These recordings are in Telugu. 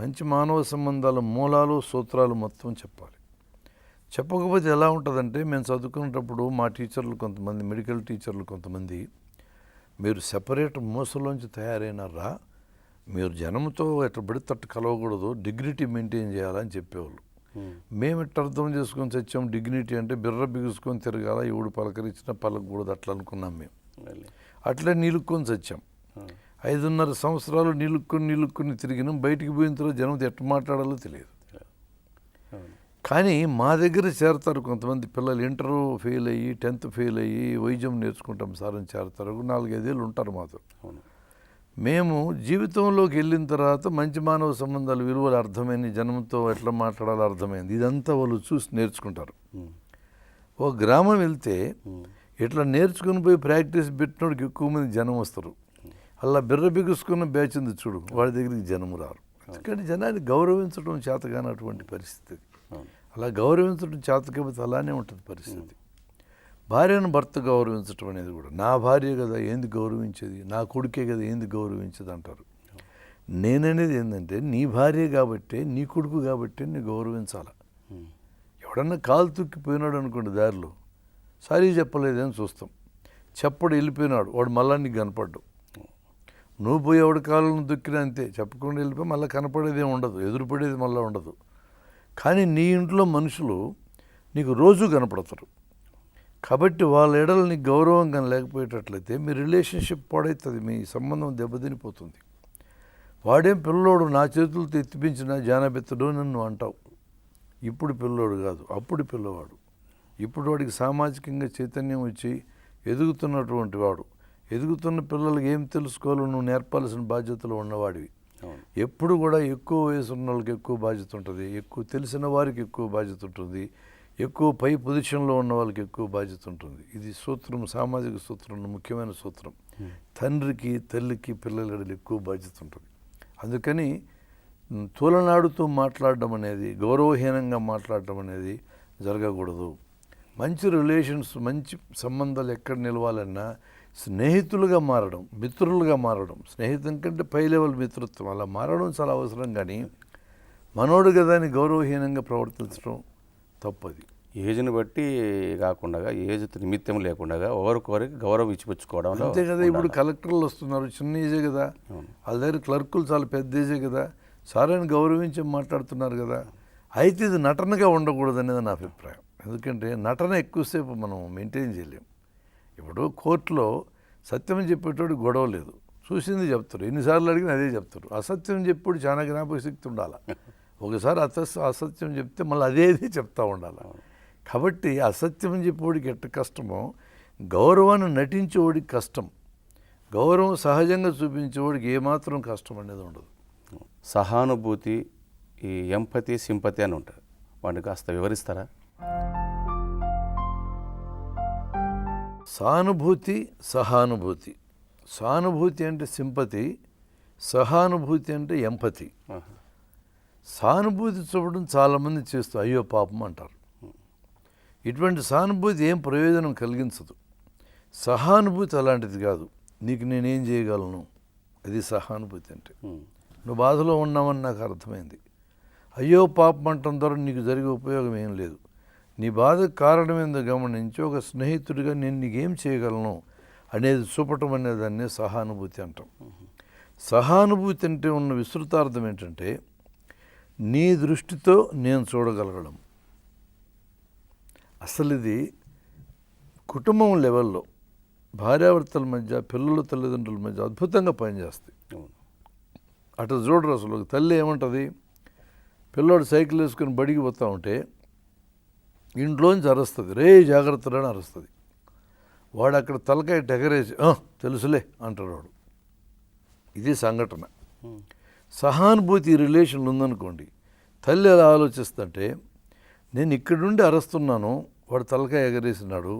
మంచి మానవ సంబంధాల మూలాలు సూత్రాలు మొత్తం చెప్పాలి. చెప్పకపోతే ఎలా ఉంటుందంటే, మేము చదువుకునేటప్పుడు మా టీచర్లు కొంతమంది, మెడికల్ టీచర్లు కొంతమంది, మీరు సెపరేట్ మూసలోంచి తయారైనారా, మీరు జనంతో ఎట్లా పడితే అట్టు కలవకూడదు, డిగ్నిటీ మెయింటైన్ చేయాలని చెప్పేవాళ్ళు. మేము ఇట్లా అర్థం చేసుకొని చచ్చాం. డిగ్నిటీ అంటే బిర్ర బిగుసుకొని తిరగాల, ఎవడు పలకరించినా పలకకూడదు అట్లా అనుకున్నాం మేము. అట్లే నీలుక్కొని చచ్చాం. 5.5 సంవత్సరాలు నీలుక్కొని తిరిగినాం. బయటికి పోయిన తర్వాత జనంతో ఎట్లా మాట్లాడాలో తెలియదు. కానీ మా దగ్గర చేరతారు కొంతమంది పిల్లలు, ఇంటరు ఫెయిల్ అయ్యి 10th ఫెయిల్ అయ్యి వైద్యం నేర్చుకుంటాం సార్ అని చేరతారు. 4-5 ఏళ్ళు ఉంటారు మాతో. మేము జీవితంలోకి వెళ్ళిన తర్వాత మంచి మానవ సంబంధాలు విలువలు అర్థమైంది, జనంతో ఎట్లా మాట్లాడాలో అర్థమైంది. ఇదంతా వాళ్ళు చూసి నేర్చుకుంటారు. ఒక గ్రామం వెళ్తే ఇట్లా నేర్చుకుని పోయి ప్రాక్టీస్ పెట్టినోడికి ఎక్కువ మంది జనం వస్తారు. అలా బిర్ర బిగుసుకున్న బ్యాచ్ ఉంది చూడు, వాడి దగ్గరికి జనం రారు. ఎందుకంటే జనాన్ని గౌరవించడం చేతగానటువంటి పరిస్థితి. అలా గౌరవించడం చేతకపోతే అలానే ఉంటుంది పరిస్థితి. భార్యను భర్త గౌరవించడం అనేది కూడా, నా భార్య కదా ఏంది గౌరవించేది, నా కొడుకే కదా ఏంది గౌరవించేది అంటారు. నేననేది ఏంటంటే, నీ భార్య కాబట్టే, నీ కొడుకు కాబట్టే నీ గౌరవించాల. ఎవడన్నా కాలు తుక్కిపోయినాడు అనుకోండి, దారిలో సారీ చెప్పలేదని చూస్తాం. చెప్పడు, వెళ్ళిపోయినాడు, వాడు మళ్ళా నీకు కనపడ్డు. నువ్వు పోయి ఎవడి కాళ్ళను దుక్కినా అంతే, చెప్పకుండా వెళ్ళిపోయి మళ్ళీ కనపడేదే ఉండదు, ఎదురుపడేది మళ్ళీ ఉండదు. కానీ నీ ఇంట్లో మనుషులు నీకు రోజు కనపడతారు. కాబట్టి వాళ్ళ ఎడలు నీకు గౌరవంగా లేకపోయేటట్లయితే మీ రిలేషన్షిప్ పాడవుతుంది, మీ సంబంధం దెబ్బతినిపోతుంది. వాడేం పిల్లోడు నా చేతులతో ఎత్తిపించిన జానబెత్తడు నన్ను అంటావు. ఇప్పుడు పిల్లోడు కాదు, అప్పుడు పిల్లవాడు. ఇప్పుడు వాడికి సామాజికంగా చైతన్యం వచ్చి ఎదుగుతున్నటువంటి వాడు. ఎదుగుతున్న పిల్లలకి ఏం తెలుసుకోవాలో నువ్వు నేర్పాల్సిన బాధ్యతలు ఉన్నవాడివి. ఎప్పుడు కూడా ఎక్కువ వయసు ఉన్న వాళ్ళకి ఎక్కువ బాధ్యత ఉంటుంది, ఎక్కువ తెలిసిన వారికి ఎక్కువ బాధ్యత ఉంటుంది, ఎక్కువ పై పొజిషన్లో ఉన్న వాళ్ళకి ఎక్కువ బాధ్యత ఉంటుంది. ఇది సూత్రం, సామాజిక సూత్రంలో ముఖ్యమైన సూత్రం. తండ్రికి తల్లికి పిల్లల ఎక్కువ బాధ్యత ఉంటుంది. అందుకని తూలనాడుతూ మాట్లాడడం అనేది, గౌరవహీనంగా మాట్లాడడం అనేది జరగకూడదు. మంచి రిలేషన్స్, మంచి సంబంధాలు ఎక్కడ నిలవాలన్నా స్నేహితులుగా మారడం, మిత్రులుగా మారడం. స్నేహితం కంటే పై లెవెల్ మిత్రత్వం, అలా మారడం చాలా అవసరం. కానీ మనోడు కదా అని గౌరవహీనంగా ప్రవర్తించడం తప్పది. ఏజ్ని బట్టి కాకుండా, ఏజ్ నిమిత్తం లేకుండా ఒకరికొకరికి గౌరవం ఇచ్చిపుచ్చుకోవడం అంతే కదా. ఇప్పుడు కలెక్టర్లు వస్తున్నారు, చిన్న ఏజే కదా. వాళ్ళ దగ్గర క్లర్కులు చాలా పెద్ద ఏజే కదా. సారాన్ని గౌరవించి మాట్లాడుతున్నారు కదా. అయితే ఇది నటనగా ఉండకూడదు అనేది నా అభిప్రాయం. ఎందుకంటే నటన ఎక్కువసేపు మనం మెయింటైన్ చేయలేం. ఇప్పుడు కోర్టులో సత్యం చెప్పేటోడు గొడవ లేదు, చూసింది చెప్తారు. ఎన్నిసార్లు అడిగినా అదే చెప్తారు. అసత్యం చెప్పేప్పుడు చాలా జ్ఞాపక శక్తి ఉండాలి. ఒకసారి అసత్యం చెప్తే మళ్ళీ అదే చెప్తూ ఉండాలి. కాబట్టి అసత్యం చెప్పేవాడికి ఎట్ట కష్టమో, గౌరవాన్ని నటించేవాడికి కష్టం. గౌరవం సహజంగా చూపించేవాడికి ఏమాత్రం కష్టం అనేది ఉండదు. సహానుభూతి, ఈ ఎంపతి, సింపతి అని ఉంటుంది. వాటిని కాస్త వివరిస్తారా? సానుభూతి, సహానుభూతి. సానుభూతి అంటే సింపతి, సహానుభూతి అంటే ఎంపతి. సానుభూతి చూపడం చాలామంది చేస్తూ అయ్యో పాపం అంటారు. ఇటువంటి సానుభూతి ఏం ప్రయోజనం కలిగించదు. సహానుభూతి అలాంటిది కాదు. నీకు నేనేం చేయగలను, అది సహానుభూతి అంటే. నువ్వు బాధలో ఉన్నావని నాకు అర్థమైంది. అయ్యో పాపం అంటం ద్వారా నీకు జరిగే ఉపయోగం ఏం లేదు. నీ బాధకు కారణం ఏందో గమనించి ఒక స్నేహితుడిగా నేను నీకేం చేయగలను అనేది చూపటం అనేదాన్ని సహానుభూతి అంటాం. సహానుభూతి అంటే ఉన్న విస్తృతార్థం ఏంటంటే, నీ దృష్టితో నేను చూడగలగడం. అసలు ఇది కుటుంబం లెవెల్లో భార్యాభర్తల మధ్య, పిల్లల తల్లిదండ్రుల మధ్య అద్భుతంగా పనిచేస్తాయి. అటు చూడరు. అసలు ఒక తల్లి ఏమంటుంది, పిల్లోడు సైకిల్ వేసుకొని బడికి పోతూ ఉంటే ఇంట్లోంచి అరుస్తుంది, రే జాగ్రత్తగా అని అరుస్తుంది. వాడు అక్కడ తలకాయ టెగరేసి తెలుసులే అంటాడు వాడు. ఇది సంఘటన. సహానుభూతి రిలేషన్లు ఉందనుకోండి, తల్లి ఎలా ఆలోచిస్తుంటే, నేను ఇక్కడుండి అరుస్తున్నాను, వాడు తలకాయ ఎగరేసినాడు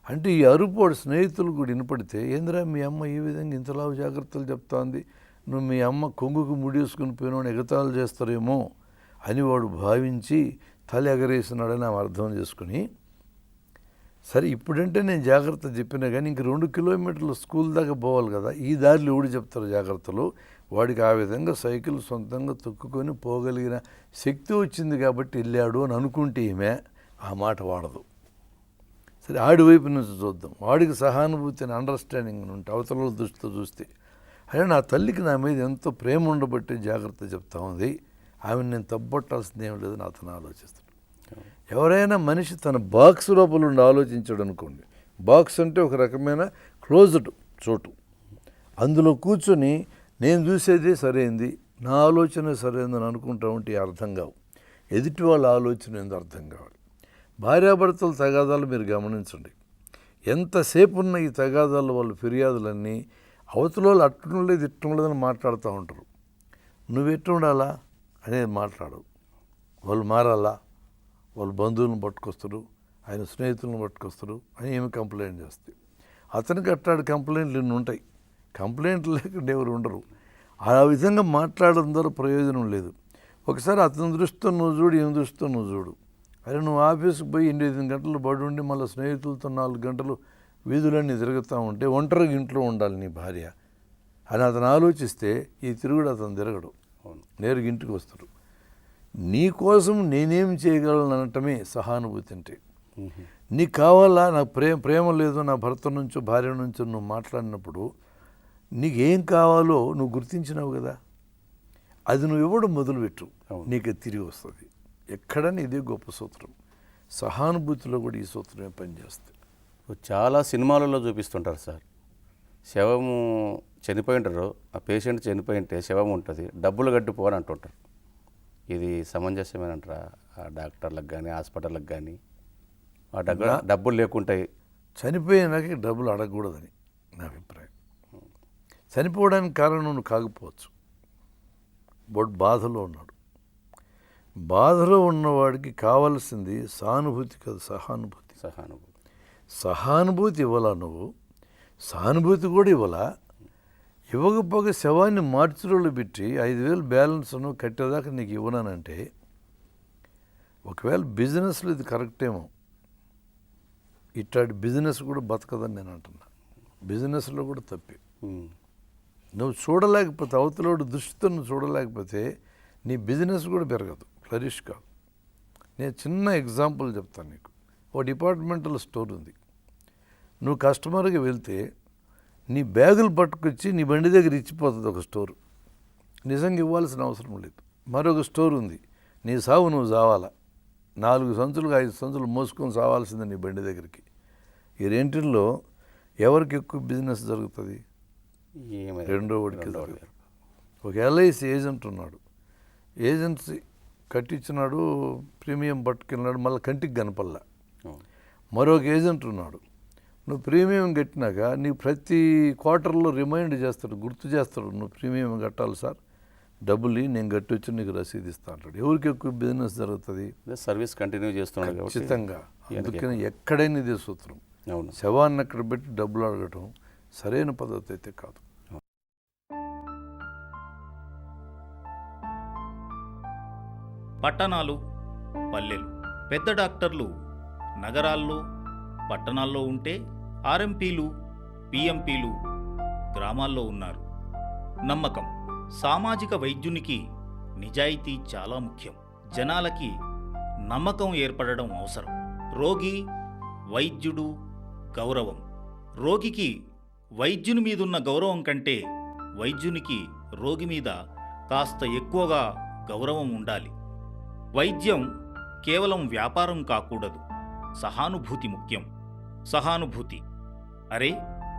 అంటే ఈ అరుపు వాడు స్నేహితులు కూడా వినపడితే, ఏందిరా మీ అమ్మ ఈ విధంగా ఇంతలా జాగ్రత్తలు చెప్తాంది, నువ్వు మీ అమ్మ కొంగుకు ముడేసుకుని పోయిన ఎగతాళి చేస్తారేమో అని వాడు భావించి తల ఎగరేసినాడని ఆమె అర్థం చేసుకుని, సరే ఇప్పుడంటే నేను జాగ్రత్త చెప్పినా కానీ ఇంక 2 కిలోమీటర్లు స్కూల్ దాకా పోవాలి కదా, ఈ దారిలో ఎవడు చెప్తారు జాగ్రత్తలు, వాడికి ఆ విధంగా సైకిల్ సొంతంగా తొక్కుకొని పోగలిగిన శక్తి వచ్చింది కాబట్టి వెళ్ళాడు అని అనుకుంటే ఈమె ఆ మాట వాడదు. సరే, ఆడి వైపు నుంచి చూద్దాం. వాడికి సహానుభూతి అని అండర్స్టాండింగ్ ఉంటే అవతల దృష్టితో చూస్తే, అదే నా తల్లికి నా మీద ఎంతో ప్రేమ ఉండబట్టి జాగ్రత్త చెప్తా ఉంది, ఆమెను నేను తప్పట్టాల్సింది ఏం లేదని అతను ఆలోచిస్తాడు. ఎవరైనా మనిషి తన బాక్స్ లోపల ఉండి ఆలోచించాడు అనుకోండి, బాక్స్ అంటే ఒక రకమైన క్లోజ్డ్ చోటు, అందులో కూర్చొని నేను చూసేదే సరైంది, నా ఆలోచన సరైందని అనుకుంటా ఉంటే అర్థం కావు. ఎదుటి వాళ్ళ ఆలోచన ఏందో అర్థం కావాలి. భార్యాభర్తల తగాదాలు మీరు గమనించండి. ఎంతసేపు ఉన్న ఈ తగాదాల వాళ్ళు ఫిర్యాదులన్నీ అవతల వాళ్ళు అట్టడం లేదు ఇట్టడం లేదని మాట్లాడుతూ ఉంటారు. నువ్వు ఎట్టు ఉండాలా అనేది మాట్లాడవు. వాళ్ళు మారాలా, వాళ్ళు బంధువులను పట్టుకొస్తారు, ఆయన స్నేహితులను పట్టుకొస్తారు అని ఏమి కంప్లైంట్ చేస్తాయి. అతనికి అట్టాడు కంప్లైంట్లు ఇన్ని ఉంటాయి. కంప్లైంట్లు లేకుండా ఎవరు ఉండరు. ఆ విధంగా మాట్లాడడం ద్వారా ప్రయోజనం లేదు. ఒకసారి అతని దృష్టితో నువ్వు చూడు, ఈమె దృష్టితో నువ్వు చూడు. అరే, నువ్వు ఆఫీస్కి పోయి 8 గంటలు పడి ఉండి మళ్ళీ స్నేహితులతో 4 గంటలు వీధులన్నీ తిరుగుతూ ఉంటే ఒంటరిగా ఇంట్లో ఉండాలి నీ భార్య అని అతను ఆలోచిస్తే ఈ తిరుగుడు అతను తిరగడు, నేరుగా ఇంటికి వస్తాడు. నీ కోసం నేనేం చేయగలను అనటమే సహానుభూతి అంటే. నీకు కావాలా, నాకు ప్రేమ లేదు నా భర్త నుంచో భార్య నుంచో నువ్వు మాట్లాడినప్పుడు నీకేం కావాలో నువ్వు గుర్తించినావు కదా, అది నువ్వు ఇవ్వడం మొదలుపెట్టు, నీకు తిరిగి వస్తుంది. ఎక్కడని ఇదే గొప్ప సూత్రం. సహానుభూతిలో కూడా ఈ సూత్రమే పనిచేస్తుంది. చాలా సినిమాలలో చూపిస్తుంటారు సార్, శవము చనిపోయి ఉంటారు, ఆ పేషెంట్ చనిపోయి ఉంటే శవం ఉంటుంది, డబ్బులు కట్టిపోని అంటుంటారు. ఇది సమంజసమేనంటారా? ఆ డాక్టర్లకు కానీ హాస్పిటల్కి కానీ ఆ డబ్బులు లేకుంటాయి, చనిపోయినాక డబ్బులు అడగకూడదని నా అభిప్రాయం. చనిపోవడానికి కారణం నువ్వు కాకపోవచ్చు, బట్ బాధలో ఉన్నాడు. బాధలో ఉన్నవాడికి కావాల్సింది సానుభూతి కాదు, సహానుభూతి. సహానుభూతి ఇవ్వాలా నువ్వు, సానుభూతి కూడా ఇవ్వాలా. ఇవ్వకపోగా శవాన్ని మార్చిరోళ్ళు పెట్టి 5,000 బ్యాలెన్స్ను కట్టేదాకా నీకు ఇవ్వనానంటే, ఒకవేళ బిజినెస్లో ఇది కరెక్టేమో, ఇట్లాంటి బిజినెస్ కూడా బతకదని నేను అంటున్నా. బిజినెస్లో కూడా తప్పే. నువ్వు చూడలేకపోతే, అవతలోడు దృష్టితో నువ్వు చూడలేకపోతే నీ బిజినెస్ కూడా పెరగదు, ఫ్లరిష్ కాదు. నేను చిన్న ఎగ్జాంపుల్ చెప్తాను నీకు. ఓ డిపార్ట్మెంటల్ స్టోర్ ఉంది. నువ్వు కస్టమర్కి వెళ్తే నీ బ్యాగులు పట్టుకొచ్చి నీ బండి దగ్గర ఇచ్చిపోతుంది ఒక స్టోరు, నిజంగా ఇవ్వాల్సిన అవసరం లేదు. మరొక స్టోర్ ఉంది, నీ సావు నువ్వు చావాలా, 4 సంచులు 5 సంచులు మోసుకొని సావాల్సిందే నీ బండి దగ్గరికి. ఈ రెంటిల్లో ఎవరికి ఎక్కువ బిజినెస్ జరుగుతుంది? రెండో వాడికి జరుగుతుంది. ఒక LIC ఏజెంట్ ఉన్నాడు, ఏజెన్సీ కట్టించినాడు, ప్రీమియం పట్టుకెళ్ళినాడు, మళ్ళీ కంటికి కనపల్లా. మరొక ఏజెంట్ ఉన్నాడు, నువ్వు ప్రీమియం కట్టినాక నీకు ప్రతి క్వార్టర్లో రిమైండ్ చేస్తాడు, గుర్తు చేస్తాడు, నువ్వు ప్రీమియం కట్టాలి సార్, డబ్బులు నేను కట్టి వచ్చి నీకు రసీదు ఇస్తా అంటాడు. ఎవరికి ఎక్కువ బిజినెస్ జరుగుతుంది? సర్వీస్ కంటిన్యూ చేస్తున్నాడు ఖచ్చితంగా. అందుకని ఎక్కడైనా ఇదే సూత్రం. శవాన్ని అక్కడ పెట్టి డబ్బులు అడగటం సరైన పద్ధతి అయితే కాదు. పట్టణాలు, పల్లెలు, పెద్ద డాక్టర్లు నగరాల్లో పట్టణాల్లో ఉంటే RMPలు, PMPలు గ్రామాల్లో ఉన్నారు. నమ్మకం. సామాజిక వైద్యునికి నిజాయితీ చాలా ముఖ్యం. జనాలకి నమ్మకం ఏర్పడడం అవసరం. రోగి, వైద్యుడు, గౌరవం. రోగికి వైద్యుని మీదున్న గౌరవం కంటే వైద్యునికి రోగి మీద కాస్త ఎక్కువగా గౌరవం ఉండాలి. వైద్యం కేవలం వ్యాపారం కాకూడదు. సహానుభూతి ముఖ్యం. సహానుభూతి. అరే,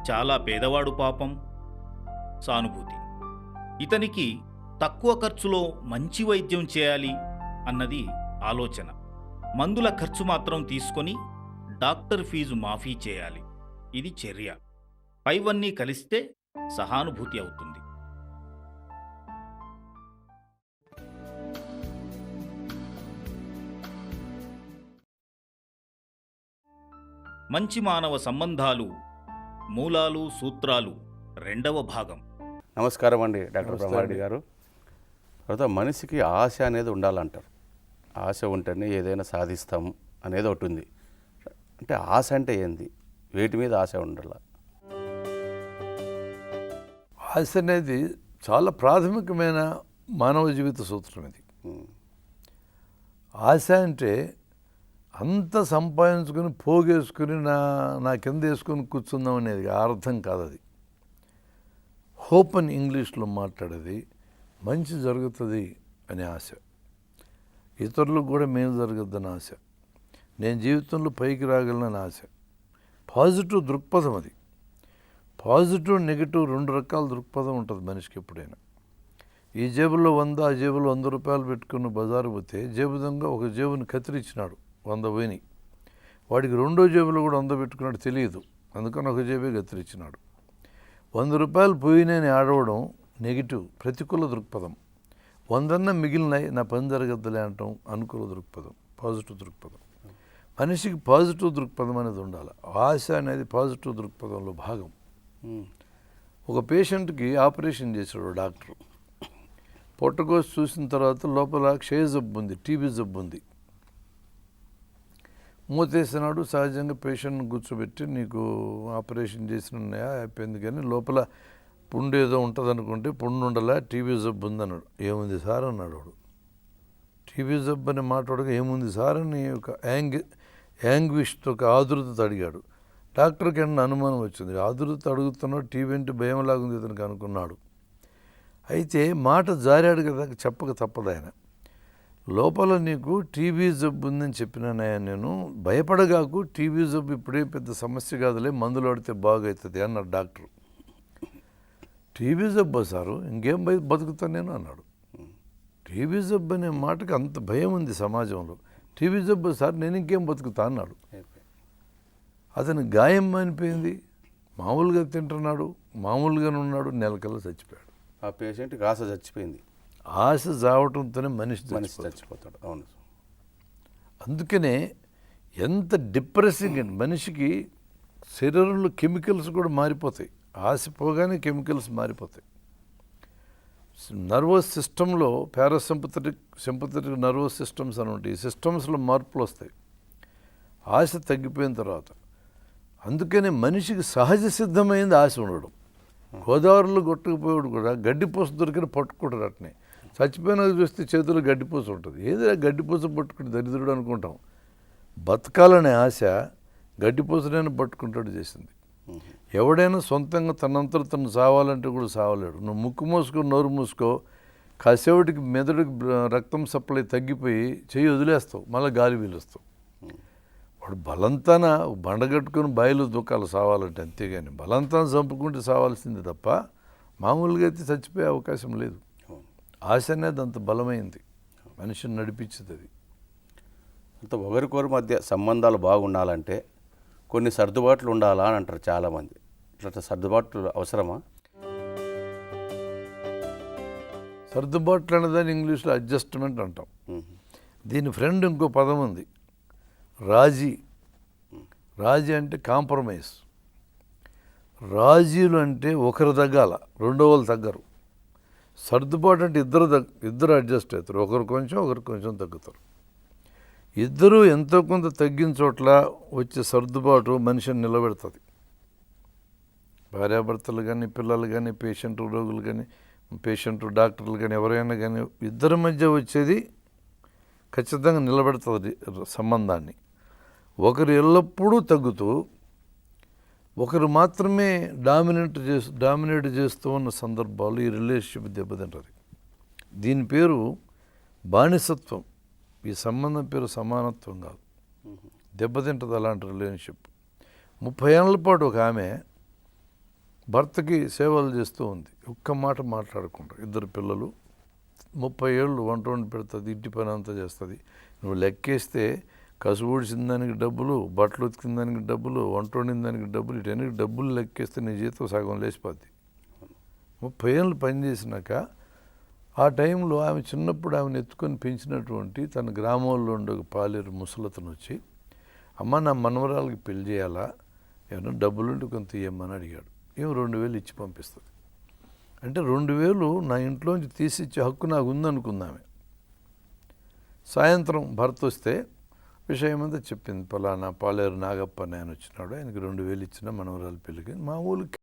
చాలా పేదవాడు పాపం. సానుభూతి. ఇతనికి తక్కువ ఖర్చులో మంచి వైద్యం చేయాలి అన్నది ఆలోచన. మందుల ఖర్చు మాత్రం తీసుకొని డాక్టర్ ఫీజు మాఫీ చేయాలి. ఇది చర్య. పైవన్నీ కలిస్తే సహానుభూతి అవుతుంది. మంచి మానవ సంబంధాలు, మూలాలు, సూత్రాలు, 2వ భాగం. నమస్కారం అండి డాక్టర్ బ్రహ్మారెడ్డి గారు. తర్వాత మనిషికి ఆశ అనేది ఉండాలంటారు. ఆశ ఉంటేనే ఏదైనా సాధిస్తాం అనేది ఒకటి ఉంది. అంటే ఆశ అంటే ఏంది? వేటి మీద ఆశ ఉండాల? ఆశ అనేది చాలా ప్రాథమికమైన మానవ జీవిత సూత్రం ఇది. ఆశ అంటే అంత సంపాదించుకుని పోగేసుకుని నా కింద వేసుకొని కూర్చుందాం అనేది ఆ అర్థం కాదు అది. హోప్ అని ఇంగ్లీష్లో మాట్లాడేది మంచి జరుగుతుంది అనే ఆశ, ఇతరులకు కూడా మేలు జరగద్దని ఆశ, నేను జీవితంలో పైకి రాగలనని ఆశ. పాజిటివ్ దృక్పథం అది. పాజిటివ్ నెగిటివ్ 2 రకాల దృక్పథం ఉంటుంది మనిషికి ఎప్పుడైనా. ఈ జేబులో 100, ఆ జేబులో 100 రూపాయలు పెట్టుకుని బజారు పోతే జేబు దొంగ ఒక జేబుని కత్తిరించినాడు, 100 పోయినాయి. వాడికి రెండో జేబులో కూడా 100 పెట్టుకున్నాడు, తెలియదు, అందుకని ఒక జేబే కత్తిరించినాడు. 100 రూపాయలు పోయినాయని ఆడవడం నెగిటివ్, ప్రతికూల దృక్పథం. 100 మిగిలినాయి, నా పని జరగద్దులే అంటాం అనుకూల దృక్పథం, పాజిటివ్ దృక్పథం. మనిషికి పాజిటివ్ దృక్పథం అనేది ఉండాలి. ఆశ అనేది పాజిటివ్ దృక్పథంలో భాగం. ఒక పేషెంట్కి ఆపరేషన్ చేశాడు డాక్టర్. పొట్టకోసి చూసిన తర్వాత లోపల క్షయ జబ్బు ఉంది, టీబీ జబ్బు ఉంది. మూతేసినాడు. సహజంగా పేషెంట్ని కూర్చోబెట్టి నీకు ఆపరేషన్ చేసినాయా అయిపోయింది, కానీ లోపల పుండు ఏదో ఉంటుంది అనుకుంటే పుండు ఉండలా, టీబీ జబ్బు ఉంది అన్నాడు. ఏముంది సార్ అన్నాడు వాడు. టీబీ జబ్బు అని మాట్లాడగా ఏముంది సార్ అని ఒక యాంగ్విష్తో ఒక ఆదురత అడిగాడు. డాక్టర్కి అన్న అనుమానం వచ్చింది. ఆదురత అడుగుతున్నాడు, టీబీ అంటే భయంలాగుంది ఇతనికి అనుకున్నాడు. అయితే మాట జారాడు కదా, చెప్పక తప్పదు ఆయన. లోపల నీకు టీబీ జబ్బు ఉందని చెప్పినానయ్యా నేను, భయపడగాకు, టీబీ జబ్బు ఇప్పుడే పెద్ద సమస్య కాదులే, మందులు వాడితే బాగవుతుంది అన్నాడు డాక్టర్. టీబీ జబ్బు సారు, ఇంకేం బతుకుతాను నేను అన్నాడు. టీబీ జబ్బు అనే మాటకి అంత భయం ఉంది సమాజంలో. టీబీ జబ్బు సార్, నేను ఇంకేం బతుకుతా అన్నాడు. అతను గాయం అనిపోయింది, మామూలుగా తింటున్నాడు, మామూలుగానే ఉన్నాడు, నెలకల్లా చచ్చిపోయాడు. ఆ పేషెంట్కి ఆశ చచ్చిపోయింది. ఆశ చావటంతోనే మనిషి చచ్చిపోతాడు. అవును. అందుకనే ఎంత డిప్రెసింగ్ అండి, మనిషికి శరీరంలో కెమికల్స్ కూడా మారిపోతాయి. ఆశ పోగానే కెమికల్స్ మారిపోతాయి. నర్వస్ సిస్టంలో సింపథెటిక్ నర్వస్ సిస్టమ్స్ అని ఉంటాయి. ఈ సిస్టమ్స్లో మార్పులు వస్తాయి ఆశ తగ్గిపోయిన తర్వాత. అందుకనే మనిషికి సహజ సిద్ధమైంది ఆశ ఉండడం. గోదావరిలో కొట్టుకుపోయాడు కూడా గడ్డిపూస దొరికిన పట్టుకుంటారు. అట్నే చచ్చిపోయినా చూస్తే చేతిలో గడ్డిపూస ఉంటుంది. ఏదో గడ్డిపూస పట్టుకుని దరిద్రుడు అనుకుంటాం. బతకాలనే ఆశ గడ్డిపూసనైనా పట్టుకుంటాడు చేసింది. ఎవడైనా సొంతంగా తనంతరం తను సావాలంటే కూడా సావలేడు. నువ్వు ముక్కు మూసుకో, నోరు మూసుకో, కాసేపటికి మెదడుకి రక్తం సప్లై తగ్గిపోయి చెయ్యి వదిలేస్తావు, మళ్ళీ గాలి పీలుస్తావు. వాడు బలంతాన బండగట్టుకుని బాయిలో దుఃఖాలు సావాలంటే, అంతేగాని బలంతాన చంపుకుంటే సావాల్సింది తప్ప మామూలుగా అయితే చచ్చిపోయే అవకాశం లేదు. ఆశ అనేది అంత బలమైంది, మనిషిని నడిపించింది. అది అంత ఒకరికొరి మధ్య సంబంధాలు బాగుండాలంటే కొన్ని సర్దుబాట్లు ఉండాలా అని అంటారు చాలామంది. ఇట్లా సర్దుబాట్లు అవసరమా? సర్దుబాట్లు అనేదాన్ని ఇంగ్లీష్లో అడ్జస్ట్మెంట్ అంటాం. దీని ఫ్రెండ్ ఇంకో పదం ఉంది, రాజీ. రాజీ అంటే కాంప్రమైజ్. రాజీలు అంటే ఒకరు తగ్గాల, రెండో వాళ్ళు తగ్గరు. సర్దుబాటు అంటే ఇద్దరు అడ్జస్ట్ అవుతారు. ఒకరు కొంచెం తగ్గుతారు. ఇద్దరూ ఎంతో కొంత తగ్గిన చోట్ల వచ్చే సర్దుబాటు మనిషిని నిలబెడుతుంది. భార్యాభర్తలు కానీ, పిల్లలు కానీ, పేషెంట్ రోగులు కానీ, పేషెంట్ డాక్టర్లు కానీ, ఎవరైనా కానీ ఇద్దరి మధ్య వచ్చేది ఖచ్చితంగా నిలబెడుతుంది సంబంధాన్ని. ఒకరు ఎల్లప్పుడూ తగ్గుతూ ఒకరు మాత్రమే డామినేట్ చేస్తూ ఉన్న సందర్భాలు ఈ రిలేషన్షిప్ దెబ్బతింటుంది. దీని పేరు బానిసత్వం. ఈ సంబంధం పేరు సమానత్వం కాదు. దెబ్బతింటుంది అలాంటి రిలేషన్షిప్. 30 ఏళ్ళ పాటు ఒక ఆమె భర్తకి సేవలు చేస్తూ ఉంది, ఒక్క మాట మాట్లాడకుండా. 2 పిల్లలు, 30 ఏళ్ళు వంట వండి పెడుతుంది, ఇంటి పని అంతా చేస్తుంది. నువ్వు లెక్కేస్తే కసు ఊడిసిన దానికి డబ్బులు, బట్టలు ఉతికిన దానికి డబ్బులు, వంట వండిన దానికి డబ్బులు, ఇటన్నిటికి డబ్బులు లెక్కేస్తే నీ జీతం సగం లేచిపోద్ది. 30 ఏళ్ళు పనిచేసినాక ఆ టైంలో ఆమె చిన్నప్పుడు ఆమెను ఎత్తుకొని పెంచినటువంటి తన గ్రామంలో ఉండే ఒక పాలేరు ముసలతను వచ్చి, అమ్మ నా మనవరాలకి పెళ్లి చేయాలా, ఏమన్నా డబ్బులుంటే కొంత ఇవ్వమని అడిగాడు. 2000 ఇచ్చి పంపిస్తుంది. అంటే 2000 నా ఇంట్లోంచి తీసిచ్చే హక్కు నాకు ఉందనుకుందామే. సాయంత్రం భర్త వస్తే విషయం అంతా చెప్పింది. పలానా పాలేరు నాగప్ప అని ఆయన వచ్చినాడు, ఆయనకి 2000 ఇచ్చిన మనవరాలు పెళ్ళికి. మా ఊళ్ళకి